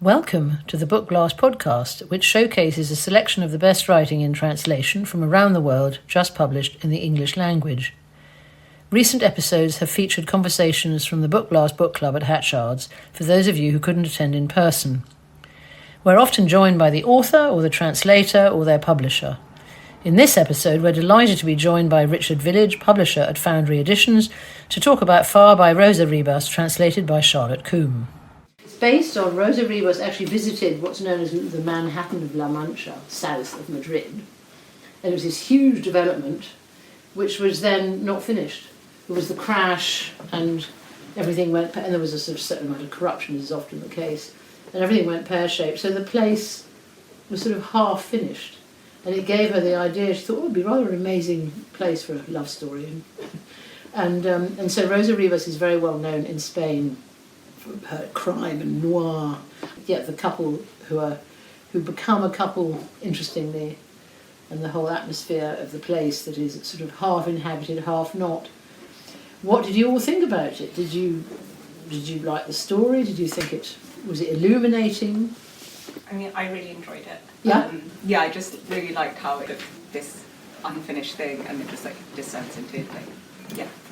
Welcome to the BookBlast podcast, which showcases a selection of the best writing in translation from around the world just published in the English language. Recent episodes have featured conversations from the BookBlast Book Club at Hatchards for those of you who couldn't attend in person. We're often joined by the author or the translator or their publisher. In this episode, we're delighted to be joined by Richard Village, publisher at Foundry Editions, to talk about Far by Rosa Ribas, translated by Charlotte Coombe. Based on Rosa Ribas actually visited what's known as the Manhattan of La Mancha, south of Madrid. And it was this huge development, which was then not finished. There was the crash, and everything went, and there was a sort of certain amount of corruption, as is often the case, and everything went pear-shaped. So the place was sort of half finished, and it gave her the idea. She thought, oh, it would be rather an amazing place for a love story. And so Rosa Ribas is very well known in Spain for her crime and noir. Yet the couple who become a couple, interestingly, and the whole atmosphere of the place that is sort of half inhabited, half not. What did you all think about it? Did you like the story? Did you think was it illuminating? I mean, I really enjoyed it. Yeah? Yeah, I just really liked how this unfinished thing, and it just like descends into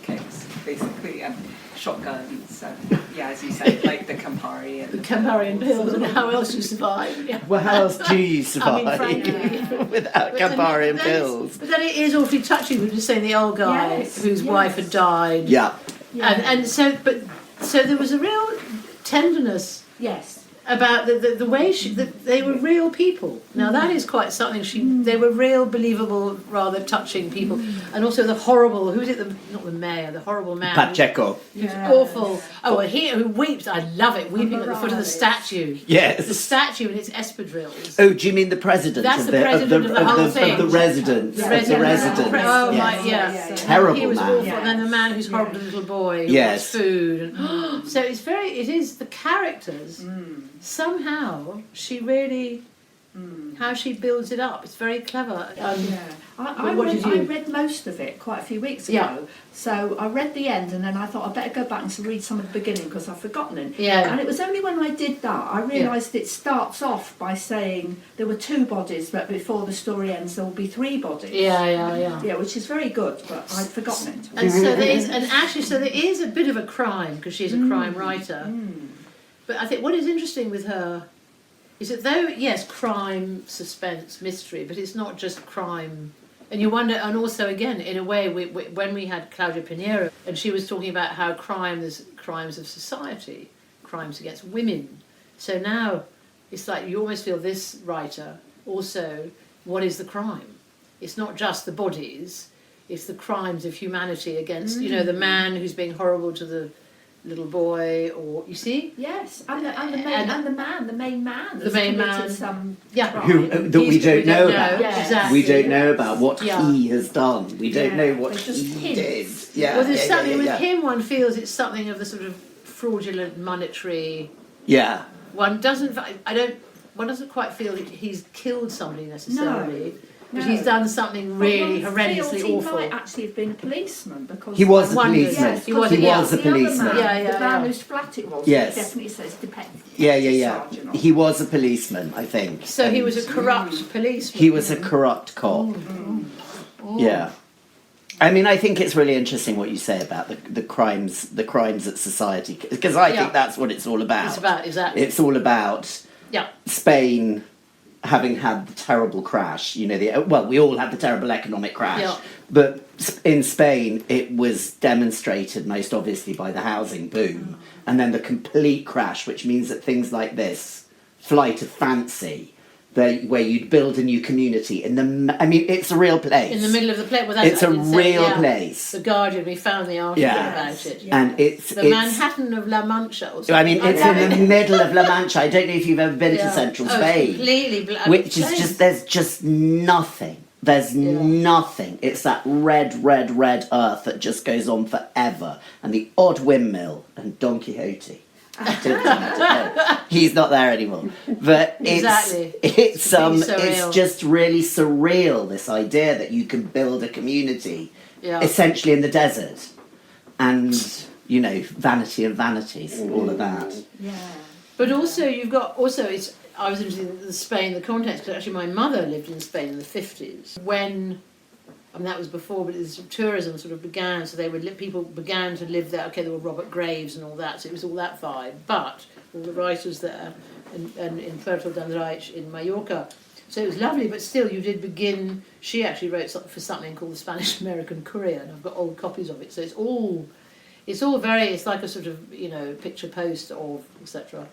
chaos, basically, and shotguns, and as you said, like the Campari and the Campari and pills, and how else you survive. Yeah. Well, how else do you survive frankly, without Campari and pills? But then it is awfully touching. We were just saying the old guy whose wife had died. Yeah. And so there was a real tenderness. Yes. About the way they were real people. Now that is quite something. They were real, believable, rather touching people, and also the horrible. Who was it? Not the mayor. The horrible man. Pacheco. Who's awful. Oh, well, he who weeps. I love it. Weeping at the foot of the statue. Yes. The statue in its espadrilles. Oh, do you mean the president? That's the president of the whole thing. Of the residents. The residents. Oh my, yeah. Terrible he was man. awful. And then the man who's horrible to the little boy who wants food. And, so it is the characters. Somehow she really, how she builds it up. It's very clever. I read most of it quite a few weeks ago. So I read the end, and then I thought I'd better go back and read some of the beginning because I've forgotten it. Yeah. And it was only when I did that I realised it starts off by saying there were two bodies, but before the story ends there will be three bodies. Yeah, which is very good, but I'd forgotten it. And so there is a bit of a crime because she's a crime writer. But I think what is interesting with her is that though, yes, crime, suspense, mystery, but it's not just crime. And you wonder, and also, again, in a way, when we had Claudia Pinheiro, and she was talking about how there's crimes of society, crimes against women. So now it's like you almost feel this writer also, what is the crime? It's not just the bodies, it's the crimes of humanity against, the man who's being horrible to the little boy, or you see, and the main man, the main man, that we don't know about. Exactly. We don't know about what he has done. We don't know what he did. Well, there's something with him. One feels it's something of the sort of fraudulent monetary. Yeah. One doesn't quite feel that he's killed somebody necessarily. No. But he's done something really horrendously awful. He might actually have been a policeman because he was a policeman. Yes, he was a policeman. The man whose flat it was. Yes. Definitely says He was a policeman, I think. So he was a corrupt policeman. He was a corrupt cop. Yeah. I mean, I think it's really interesting what you say about the crimes that society, because I think that's what it's all about. It's about, exactly. It's all about Spain having had the terrible crash, we all had the terrible economic crash, but in Spain it was demonstrated most obviously by the housing boom, and then the complete crash, which means that things like this, flight of fancy, where you'd build a new community it's a real place. In the middle of the place. Well, it's a real place. The Guardian, we found the article about it. And it's Manhattan of La Mancha. Or I mean, it's in the middle of La Mancha. I don't know if you've ever been to central Spain. Completely. Which is there's just nothing. There's nothing. It's that red earth that just goes on forever. And the odd windmill and Don Quixote. He's not there anymore, but it's just really surreal, this idea that you can build a community essentially in the desert, and vanity of vanities, all of that. But also you've got it's. I was interested in Spain, the context, because actually my mother lived in Spain in the 50s when. I mean, that was before, but tourism sort of began, so people began to live there. Okay, there were Robert Graves and all that, so it was all that vibe. But all the writers there, and in Puerto del Reich in Mallorca, so it was lovely. But still, you did begin. She actually wrote for something called the Spanish American Courier, and I've got old copies of it. So it's all very. It's like a sort of picture post of etc.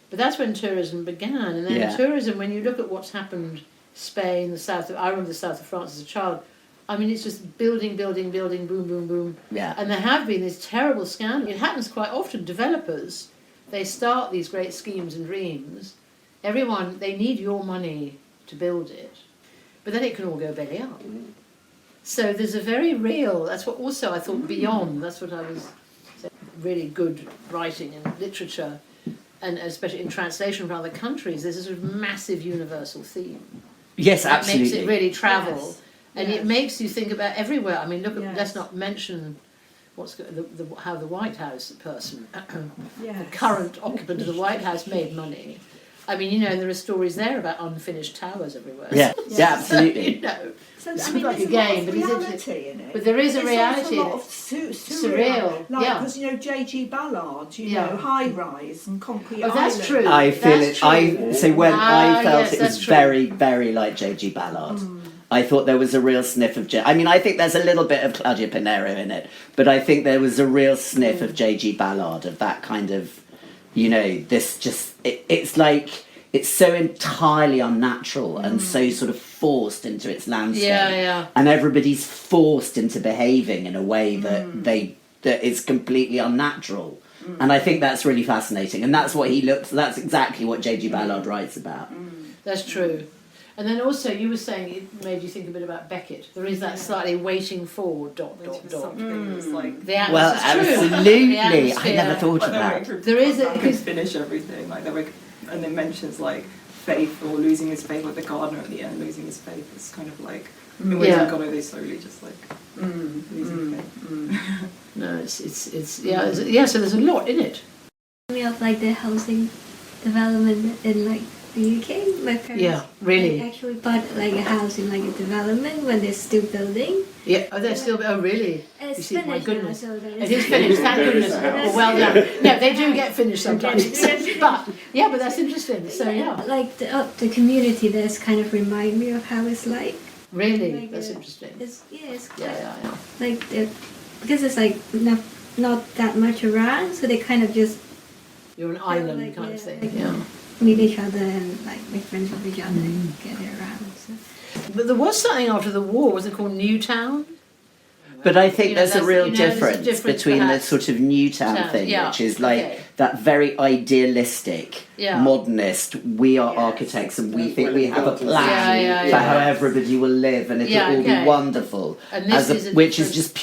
But that's when tourism began, and then tourism. When you look at what's happened, Spain, the south. I remember the south of France as a child. I mean, it's just building, boom, boom, boom. Yeah. And there have been these terrible scandals. It happens quite often. Developers, they start these great schemes and dreams. They need your money to build it. But then it can all go belly up. So there's a very real, that's what also I thought beyond, that's what I was saying, really good writing and literature, and especially in translation from other countries, there's a sort of massive universal theme. Yes, that absolutely. Makes it really travel. Yes. And it makes you think about everywhere. I mean, let's not mention how the White House person, the current occupant of the White House, made money. I mean, there are stories there about unfinished towers everywhere. Yeah, absolutely. So, it's I mean, like there's a game, lot but of reality in it. But there is a reality There's also a in lot it. of surreal. Yeah. Because, J.G. Ballard, high rise and concrete Oh, that's island. true. I feel That's it. true. I felt yes, it that's was true. very, very like J.G. Ballard. I thought there was a real sniff of I think there's a little bit of Claudia Pinero in it, but I think there was a real sniff of J.G. Ballard, of that kind of, this just, it's like, it's so entirely unnatural and so sort of forced into its landscape. Yeah. And everybody's forced into behaving in a way that is completely unnatural. And I think that's really fascinating. And that's that's exactly what J.G. Ballard writes about. That's true. And then also, you were saying it made you think a bit about Beckett. There is that slightly waiting for ... Something that's like The atmosphere. Well, It's true. absolutely. The I atmosphere. never thought of that. There is you could finish everything and it mentions like faith or losing his faith, like the gardener at the end losing his faith. It's kind of like in ways in God they slowly just like losing faith. No, it's so there's a lot in it. Me of like the housing development in like the UK. My parents really. actually bought like a house in like a development when they're still building. Yeah, they're still. Oh, really? It's You see, my finished goodness. now, so that It is finished. Thank goodness. Oh, well done. No, they do get finished sometimes. but that's interesting. So like the community that's kind of remind me of how it's like. Really, Like, that's interesting. It's Yeah. like because it's like not that much around, so they kind of just You're an island like, kind of thing. like, meet each other and like make friends with each other and get around. So. But there was something after the war. Was it called Newtown? But I think there's a real there's a difference difference between perhaps. the sort of Newtown Town, thing, yeah, which is like okay. that very idealistic, modernist, we are architects and we think we have a plan for how everybody will live and it'll all be wonderful. And this which is just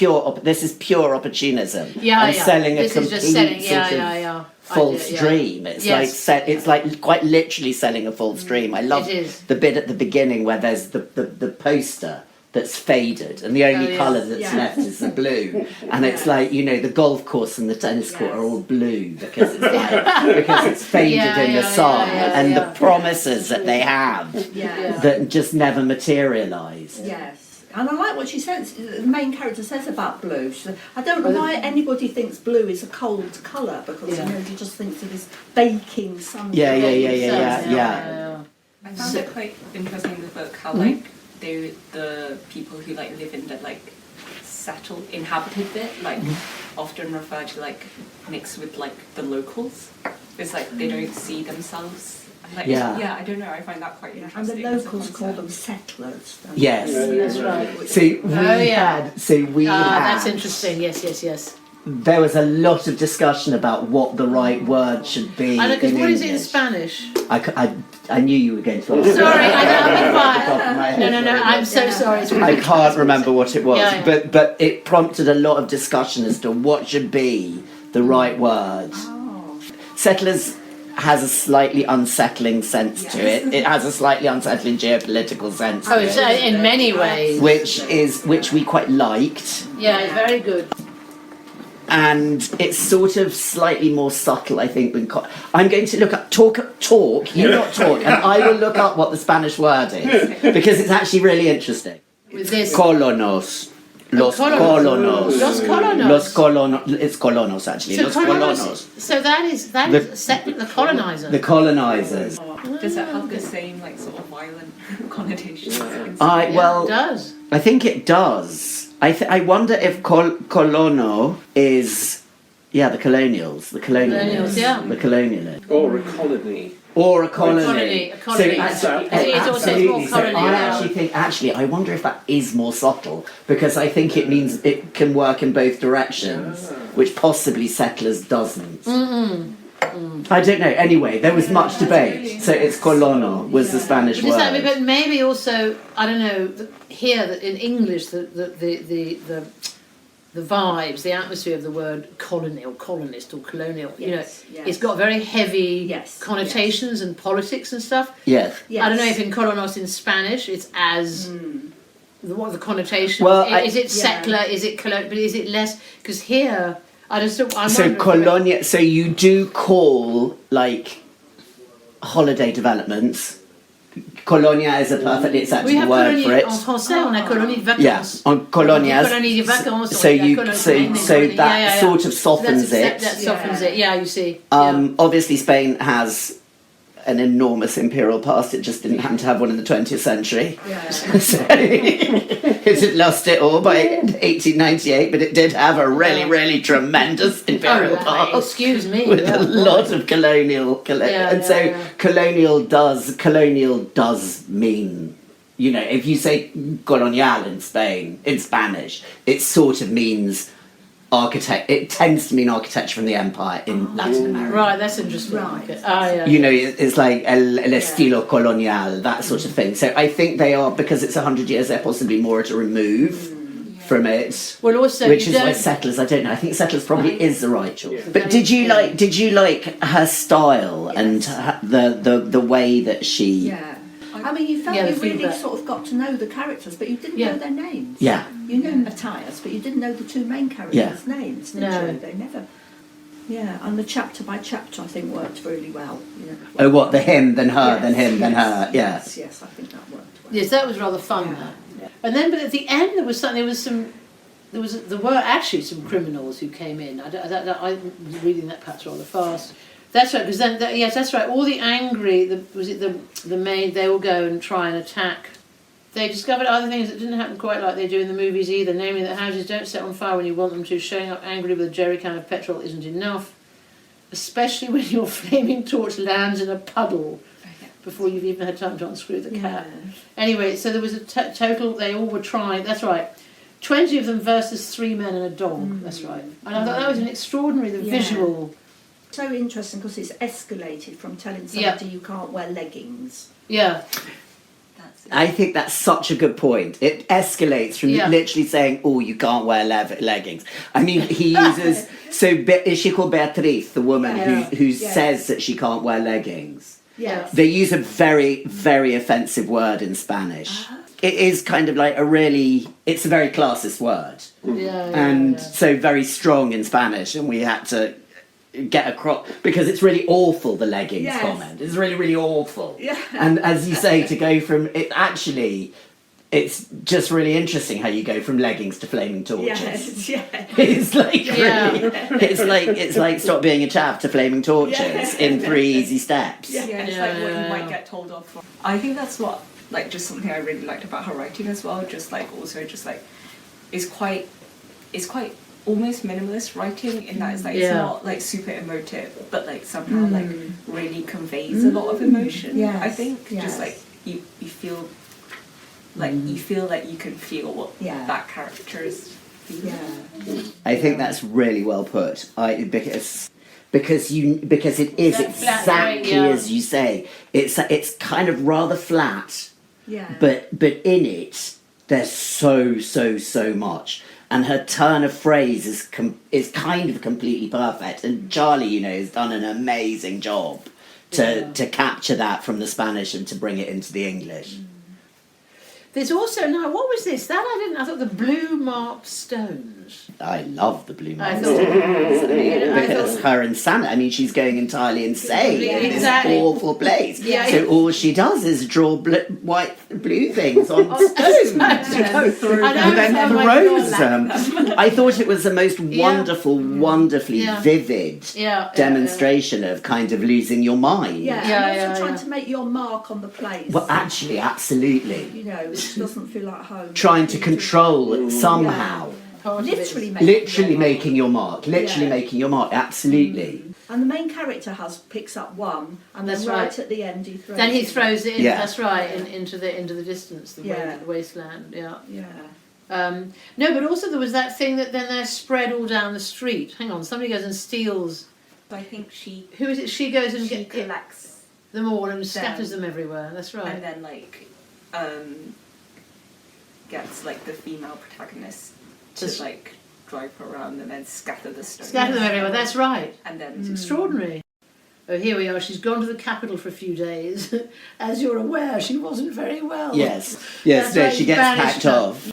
this is pure opportunism. And selling a complete sort of false dream. It's like quite literally selling a false dream. I love the bit at the beginning where there's the poster that's faded and the only colour that's left is the blue, and it's like the golf course and the tennis court are all blue because it's because it's faded in the sun and the promises that they have that just never materialise. Yes. And I like what she says, the main character says about blue. She said, I don't know why anybody thinks blue is a cold colour, because you just think of this baking sun. Yeah. I found it quite interesting in the book how like the people who like live in the like inhabited bit often refer to like mixed with like the locals. It's like they don't see themselves. I don't know. I find that quite interesting. And the locals call them settlers. Yes, that's right. See, we had. That's interesting. Yes. There was a lot of discussion about what the right word should be. I know, because what is it in English. Spanish? I knew you were going to ask. Sorry, I know, I'll be quiet. No, I'm so sorry. I can't remember what it was, but it prompted a lot of discussion as to what should be the right word. Settlers has a slightly unsettling sense to it. It has a slightly unsettling geopolitical sense to it's it. in many ways. Which we quite liked. Yeah, it's very good. and it's sort of slightly more subtle, I think, than... I'm going to look up... Talk, you not talk, and I will look up what the Spanish word is, because it's actually really interesting. With this... Colonos. Los colonos. Los colonos. Los colonos. It's colonos, actually. So Los colonos. So that is the colonizer. The colonizers. Does it have the same like sort of violent connotations? Well, it does. I think it does. I wonder if colono is... Yeah, the colonials. The colonialists. Yeah. The colonialists. Or a colony. Or a colony. A colony. I wonder if that is more subtle, because I think it means it can work in both directions, which possibly settlers doesn't. I don't know. Anyway, there was much debate. So it's colono was the Spanish word. But maybe also, I don't know, here in English, the vibes, the atmosphere of the word colony or colonist or colonial, it's got very heavy connotations and politics and stuff. Yes. I don't know if in colonos in Spanish it's as what are the connotations? Well, is it settler? Is it colonial? But is it less? Because here, so colonia. So you do call like holiday developments. Colonia is a perfectly acceptable word for it. En français, on a colonie de vacances. Yes, on colonias. Colonie de vacances. So that sort of softens it. That softens it. Yeah, you see. Obviously, Spain has an enormous imperial past. It just didn't happen to have one in the 20th century. Yeah. So it had lost it all by 1898, but it did have a really, really tremendous imperial past. Excuse me. With a lot of colonial colonial does mean, if you say colonial in Spanish, it sort of means it tends to mean architecture from the empire in Latin America. Right, that's interesting. Right. It's like el estilo colonial, that sort of thing. So I think they are, because it's 100 years, they're possibly more at a remove from it. Well, also, which is why settlers, I don't know. I think settlers probably is the right choice. Yeah. But did you like her style and the way that she? Yeah. I mean, you felt you really sort of got to know the characters, but you didn't know their names. Yeah. You knew Matthias, but you didn't know the two main characters' names, did you? They never... Yeah, and the chapter by chapter, I think, worked really well. Oh, what, the him, then her, then him, then her, Yes, I think that worked well. Yes, that was rather fun, that. And then, but at the end, there were actually some criminals who came in. I was reading that perhaps rather fast. That's right, because then, yes, that's right. All the angry, the maid, they all go and try and attack. They discovered other things that didn't happen quite like they do in the movies either, namely that houses don't set on fire when you want them to. Showing up angry with a jerry can of petrol isn't enough, especially when your flaming torch lands in a puddle before you've even had time to unscrew the cap. Yeah. Anyway, so there was a total, they all were trying, that's right, 20 of them versus 3 men and a dog, that's right. And I thought that was an extraordinary, visual... So interesting, because it's escalated from telling somebody you can't wear leggings. Yeah. I think that's such a good point. It escalates from literally saying, "Oh, you can't wear leggings." I mean, he uses... So is she called Beatriz, the woman who says that she can't wear leggings? Yes. They use a very, very offensive word in Spanish. It is kind of like it's a very classist word. So very strong in Spanish, and we had to get across, because it's really awful, the leggings comment. It's really, really awful. Yeah. And as you say, to go from it, actually, it's just really interesting how you go from leggings to flaming torches. It's like it's like stop being a chav to flaming torches in 3 easy steps. It's like what you might get told off for. I think that's what, like, just something I really liked about her writing as well. Just like also just like it's quite almost minimalist writing in that it's like it's not like super emotive, but like somehow like really conveys a lot of emotion. I think just like you feel like you can feel what that character is feeling. I think that's really well put. Because it is exactly as you say. It's kind of rather flat. But in it there's so much. And her turn of phrase is kind of completely perfect. And Charlie, has done an amazing job to capture that from the Spanish and to bring it into the English. There's also now. What was this? That I didn't. I thought the blue marked stones. I love the blue I marks. thought- Because her insanity. I mean, she's going entirely insane in Exactly. this awful place. Yeah. So all she does is draw white, blue things on stones. And then throws them. I thought it was the most wonderful, wonderfully vivid demonstration of kind of losing your mind. And also trying to make your mark on the place. Well, actually, absolutely. You know, which doesn't feel like home. Trying to control it somehow. Literally Making your mark. Literally making your mark. Absolutely. And the main character picks up one, and then right at the end he throws. Then he throws it in. Yeah. That's right, into the distance, the wasteland. Yeah. Yeah. No, but also there was that thing that then they're spread all down the street. Hang on, somebody goes and steals. I think she Who is it? She goes and collects them all and scatters them everywhere. That's right. and then gets like the female protagonist to like drive her around and then scatter the stones. Scatter them everywhere. That's right. And then It's extraordinary. Oh, here we are. She's gone to the capital for a few days. As you're aware, she wasn't very well. Yes. That's No, why she he gets banished packed her. off.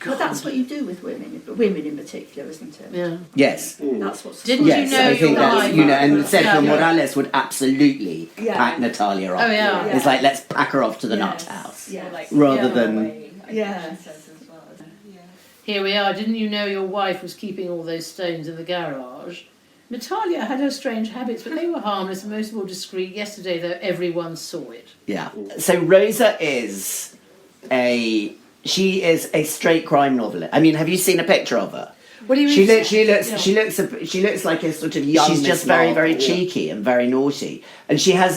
But that's what you do with women in particular, isn't it? Yeah. Yes. That's what's. Didn't Yes, you know I think your that's, wife? and Sergio Yeah. Morales would absolutely Yeah. pack Natalia off. Oh, yeah. It's like, let's pack her off to the nut Yes. house. Yeah. like Rather Yeah. than... away, I think Yeah. she says as well. Yeah. Here we are. Didn't you know your wife was keeping all those stones in the garage? Natalia had her strange habits, but they were harmless and most of all discreet. Yesterday, though, everyone saw it. Yeah. So Rosa is a straight crime novelist. I mean, have you seen a picture of her? What do you She mean? looks like a sort of young. She's just very, very cheeky and very naughty. And she's had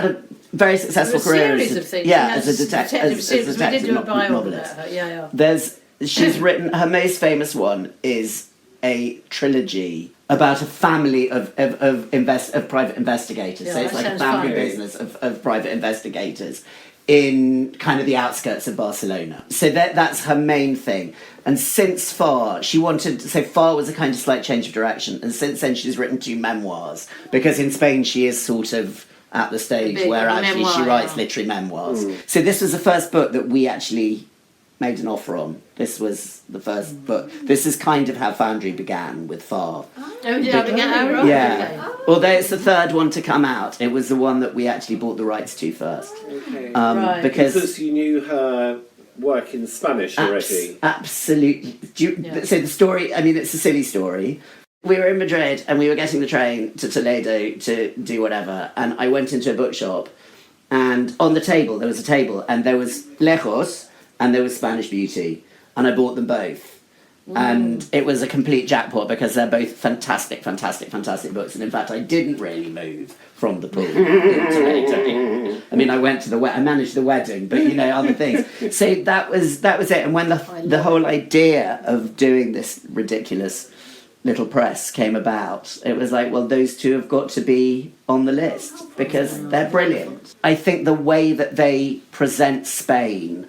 a very successful career series of things. as a detective series. We did do a bio novelist. about her. She's written, her most famous one is a trilogy about a family of private investigators. Yeah, so it's that like a sounds family fun. business of private investigators in kind of the outskirts of Barcelona. So that's her main thing. And since Far was a kind of slight change of direction. And since then she's written 2 memoirs, because in Spain she is sort of at the stage where actually she writes literary memoirs. So this was the first book that we actually made an offer on. This was the first book. This is kind of how Foundry began, with Far. Right. Yeah. Although it's the third one to come out, it was the one that we actually bought the rights to first. Okay. Right. Because you knew her work in Spanish already. Absolutely. So the story, I mean, it's a silly story. We were in Madrid and we were getting the train to Toledo to do whatever, and I went into a bookshop, and on the table, there was a table, and there was Lejos and there was Spanish Beauty, and I bought them both. And it was a complete jackpot because they're both fantastic, fantastic, fantastic books. And in fact, I didn't really move from the pool in Toledo. I mean, I managed the wedding, but other things. So that was it. And when the whole idea of doing this ridiculous little press came about, it was like, well, those 2 have got to be on the list because they're brilliant. I think the way that they present Spain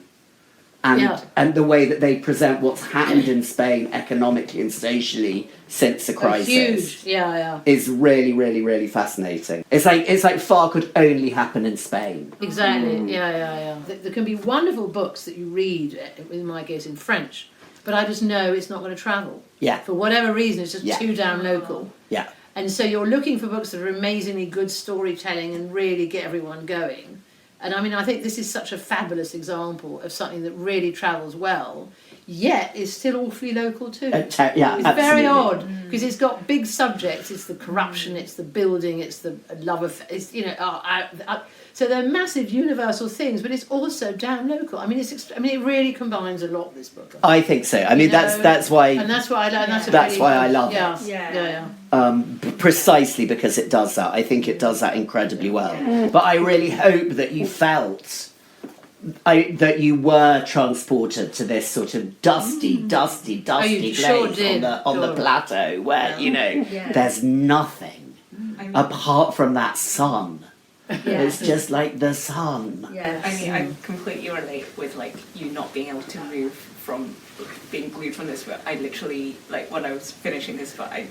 and the way that they present what's happened in Spain economically and socially since the crisis is really, really, really fascinating. It's like Far could only happen in Spain. Exactly. Yeah. There can be wonderful books that you read, in my case, in French, but I just know it's not going to travel. Yeah. For whatever reason, it's just too damn local. Yeah. And so you're looking for books that are amazingly good storytelling and really get everyone going. And I mean, I think this is such a fabulous example of something that really travels well, yet is still awfully local too. It's very odd because it's got big subjects. It's the corruption, it's the building, it's the love of, so they're massive universal things, but it's also damn local. I mean, it really combines a lot. This book. I think so. I mean, that's why. And that's why I love. That's why I love it. Yeah. Precisely because it does that. I think it does that incredibly well. But I really hope that you felt that you were transported to this sort of dusty place sure did. on the plateau where there's nothing apart from that sun. It's just like the sun. Yes. I mean, I completely relate with like you not being able to move from being glued from this book. I literally, like, when I was finishing this book, I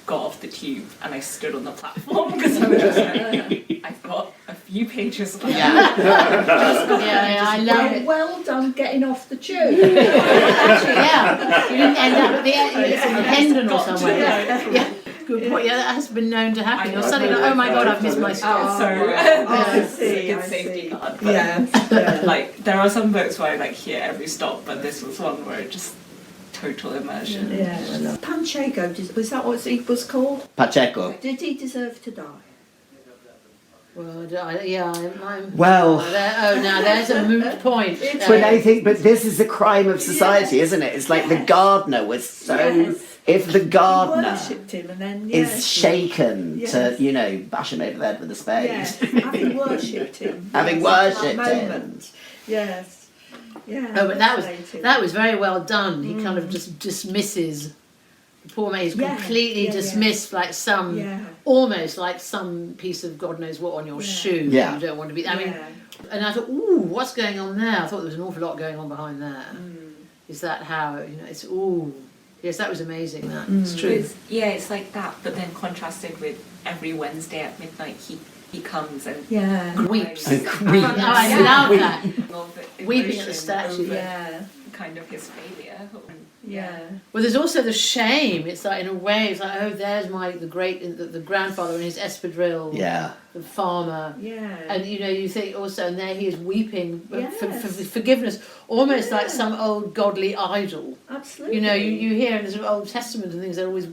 got off the tube and I stood on the platform because I was just like, I've got a few 3 pages long. I love it. Well done getting off the tube. Actually, you didn't end up at the Hendon or somewhere. Yeah. Good point. Yeah, that has been known to happen. You're suddenly like, oh my god, I've missed my stop. It's a good safety card. But like, there are some books where I like hear every stop, but this was one where it just total immersion. Yeah. Pacheco, was that what he was called? Pacheco. Did he deserve to die? Well, Well, there's a moot point. but I think, but this is a crime of society, isn't it? It's like the gardener was so. Yes. If the gardener worshipped him and then is shaken to, bash him over the head with a spade. Yes, having worshipped him. Having worshipped him. Yes. Yeah. Oh, but that was very well done. He kind of just dismisses the poor mate. He's completely dismissed, like almost like some piece of God knows what on your shoe. Yeah. You don't want to be. I mean, and I thought, ooh, what's going on there? I thought there was an awful lot going on behind there. Is that how it's ooh? Yes, that was amazing. That it's true. It's like that, but then contrasted with every Wednesday at midnight, he comes and weeps. And Oh, I love that. Weeping at the statue. Kind of his failure. Well, there's also the shame. It's like, in a way, it's like, oh, there's the grandfather and his espadrille, the farmer, and you think also, and there he is weeping for forgiveness, almost like some old godly idol. Absolutely. You hear in the sort of Old Testament and things, they're always,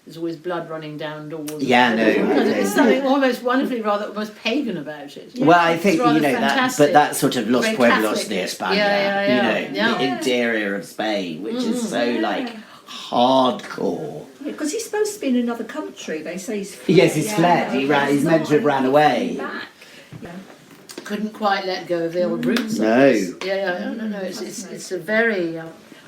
there's always blood running down doors. There's something almost wonderfully rather almost pagan about it. Well, I think that, but that sort of Los Very Pueblos Catholic. de España, the interior of Spain, which is so like hardcore. Because he's supposed to be in another country. They say he's fled. Yes, he's fled. He's meant to have ran away. Couldn't quite let go of the old roots. No. No. It's a very.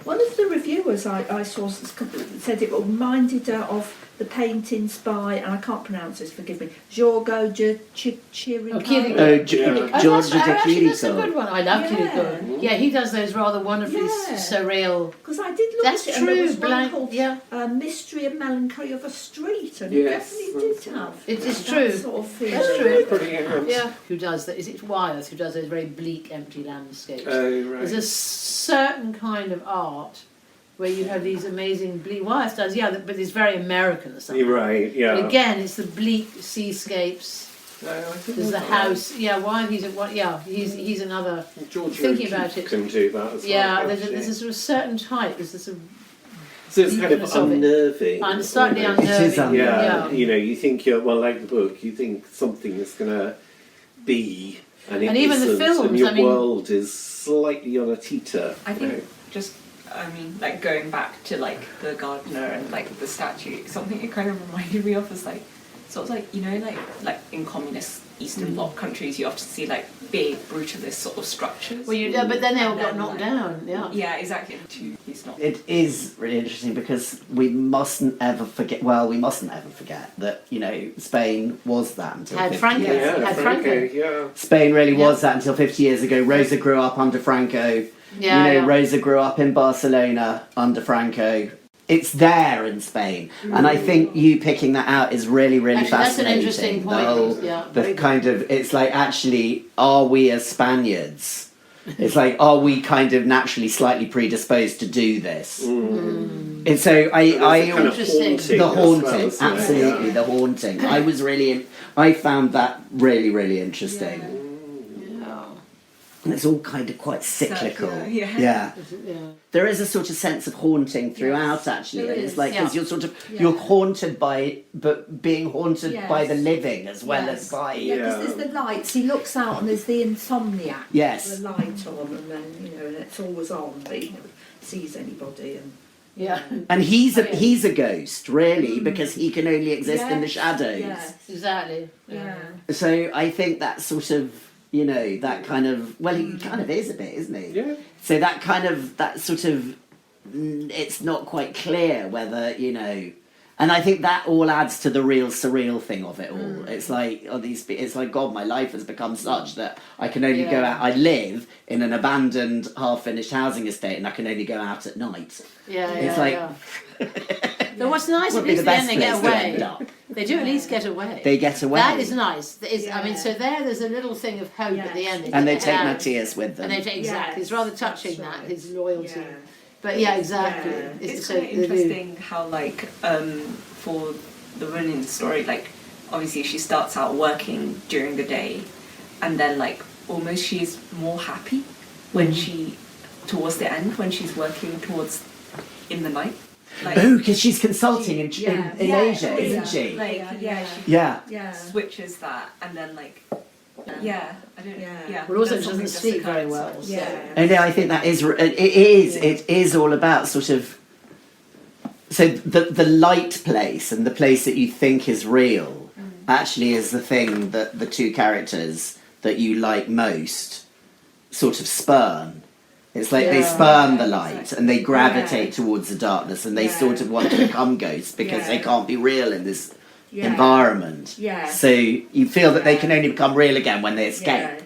One of the reviewers I saw said it reminded her of the paintings by, and I can't pronounce this, forgive me, Georgia de Chamberet. Georgia de Chamberet. That's a Chamberet. good one. I love Chamberet. Yeah, he does those rather wonderfully surreal. Because I did look That's at it, true. and there was one called Mystery and Melancholy of a Street, and it definitely did have. It is that true. Sort of feeling. That's true. Brilliant. Yeah. Who does that? Is it Wyeth who does those very bleak, empty landscapes? Oh, right. There's a certain kind of art where you have these amazing bleak. Wyeth does, but it's very American or something. You're right, yeah. But again, it's the bleak seascapes. There's the house. Wyeth. He's another. Georgia thinking about it. Can do that as well. Yeah, there's a sort of certain type. There's this. So it's kind of unnerving. And slightly almost. unnerving. It is unnerving. Yeah. You think like the book, you think something is going to be, and it And even the isn't, films, and your world is slightly on a teeter. I think like going back to like the gardener and like the statue, something it kind of reminded me of was like sort of like like in communist Eastern Bloc countries, you often see like big brutalist sort of structures. Well, but then they all got knocked down. Yeah. Yeah, exactly. He's not. It is really interesting because we mustn't ever forget. Well, we mustn't ever forget that Spain was that until Had 50 Franco. years. Had Franco. Spain really was that until 50 years ago. Rosa grew up under Franco. Rosa grew up in Barcelona under Franco. It's there in Spain, and I think you picking that out is really, really fascinating. That's an interesting point. It's like, actually, are we as Spaniards? It's like, are we kind of naturally slightly predisposed to do this? And so the haunting, absolutely, the haunting. I found that really, really interesting. And it's all kind of quite cyclical. There is a sort of sense of haunting throughout, actually. And it's like, because you're haunted by, but being haunted by the living as well as by. Because there's the lights. He looks out and there's the insomniac. Yes. The light on, and then and it's always on, but he never sees anybody. And he's a ghost, really, because he can only exist in the shadows. Yes. Exactly. So I think that sort of. That kind of, well, he kind of is a bit, isn't he? Yeah. So that sort of, it's not quite clear whether, and I think that all adds to the real surreal thing of it all. It's like, it's like, God, my life has become such that I can only go out, I live in an abandoned, half-finished housing estate, and I can only go out at night. It's like... Though what's nice Would at be least the at the end best they get place to end away. up. They do at least get away. They get away. That is nice. I mean, Yeah. so there's a little thing of hope at the end. And they get take out. Matthias with them. And they take, exactly. It's Yes, rather touching that's that, right. his loyalty. Yeah. But yeah, exactly. Yeah. It's so quite they do. interesting how, like, for the woman in the story, like, obviously she starts out working during the day, and then, like, almost she's more happy when towards the end, when she's working towards in the night. Like, Oh, because she's consulting in Yeah. Asia, yeah. isn't she? Like, yeah, she Yeah. Yeah. switches that, and then, like, yeah, I don't know. Yeah. Yeah. Well, also There's she doesn't something speak very occurs. well. So. Yeah. And I think that it is all about sort of, so the light place and the place that you think is real actually is the thing that the two characters that you like most sort of spurn. It's like they Yeah. spurn the light and they gravitate towards the darkness, and they Yeah. sort of want to become ghosts because they Yeah. can't be real in this Yeah. environment. Yeah. So you feel that they can only become real again when they escape. Yeah.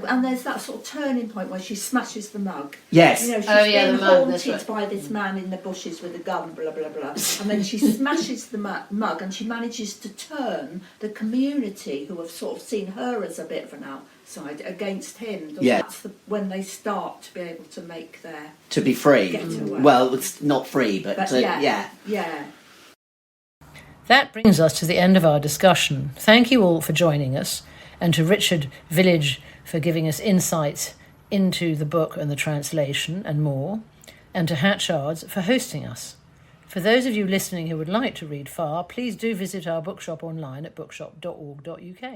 And there's that sort of turning point where she smashes the mug. Yes. You know, she's Oh, yeah, been the mug, that's haunted right. by this man in the bushes with a gun, blah, blah, blah. And then she smashes the mug, and she manages to turn the community, who have sort of seen her as a bit of an outside, against him. Yeah. That's when they start to be able to make their... To be free. Get away. Well, it's not free, but yeah. That brings us to the end of our discussion. Thank you all for joining us, and to Richard Village for giving us insights into the book and the translation and more, and to Hatchards for hosting us. For those of you listening who would like to read far, please do visit our bookshop online at bookshop.org.uk.